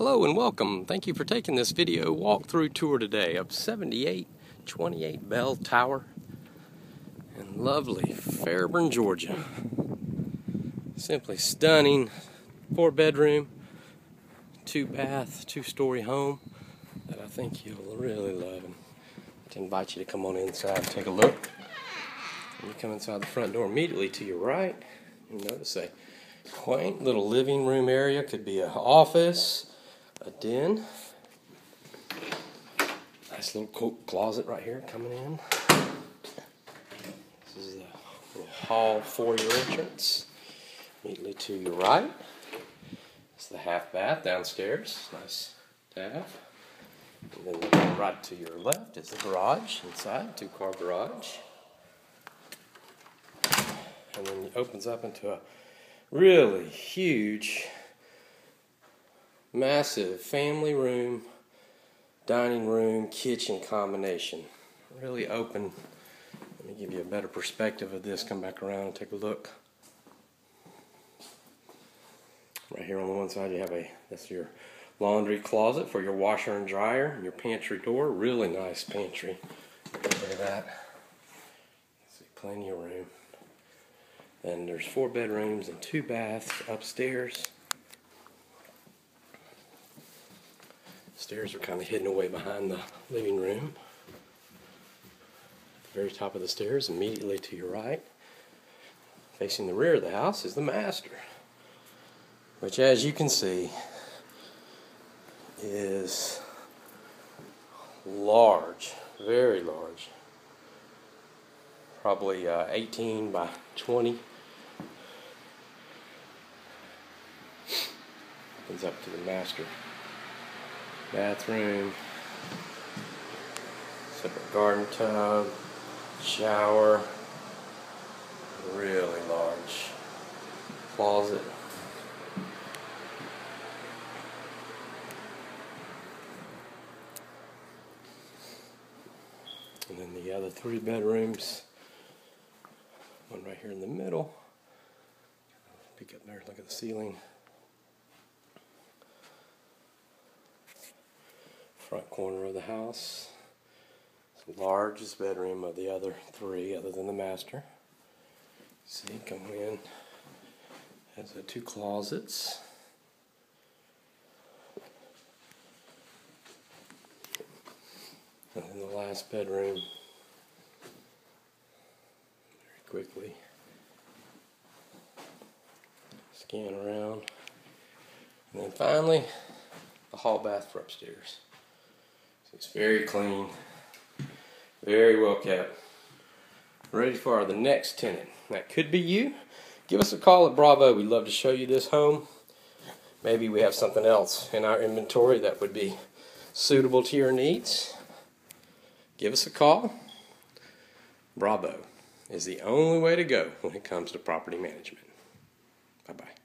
Hello and welcome. Thank you for taking this video walkthrough tour today of 7828 Bell Tower in lovely Fairburn, Georgia. Simply stunning 4-bedroom, 2-bath, 2-story home that I think you'll really love. And to invite you to come on inside and take a look. When you come inside the front door, immediately to your right, you'll notice a quaint little living room area. Could be an office, a den. Nice little closet right here coming in. This is the little hall foyer entrance. Immediately to your right, it's the half bath downstairs. Nice to have. And then right to your left is the garage inside, 2-car garage. And then it opens up into a really huge, massive family room, dining room, kitchen combination. Really open. Let me give you a better perspective of this. Come back around and take a look. Right here on the one side you have that's your laundry closet for your washer and dryer, and your pantry door. Really nice pantry. Look at that. See, plenty of room. And there's 4 bedrooms and 2 baths upstairs. Stairs are kind of hidden away behind the living room. At the very top of the stairs, immediately to your right, facing the rear of the house, is the master, which, as you can see, is large, very large. Probably 18 by 20. Opens up to the master bathroom, separate garden tub, shower, really large closet. And then the other 3 bedrooms, one right here in the middle. Peek up there, look at the ceiling. Front corner of the house. It's the largest bedroom of the other 3, other than the master. See, come in. Has 2 closets. And then the last bedroom. Very quickly. Scan around. And then finally, the hall bath for upstairs. It's very clean, very well kept, ready for the next tenant. That could be you. Give us a call at Bravo. We'd love to show you this home. Maybe we have something else in our inventory that would be suitable to your needs. Give us a call. Bravo is the only way to go when it comes to property management. Bye-bye.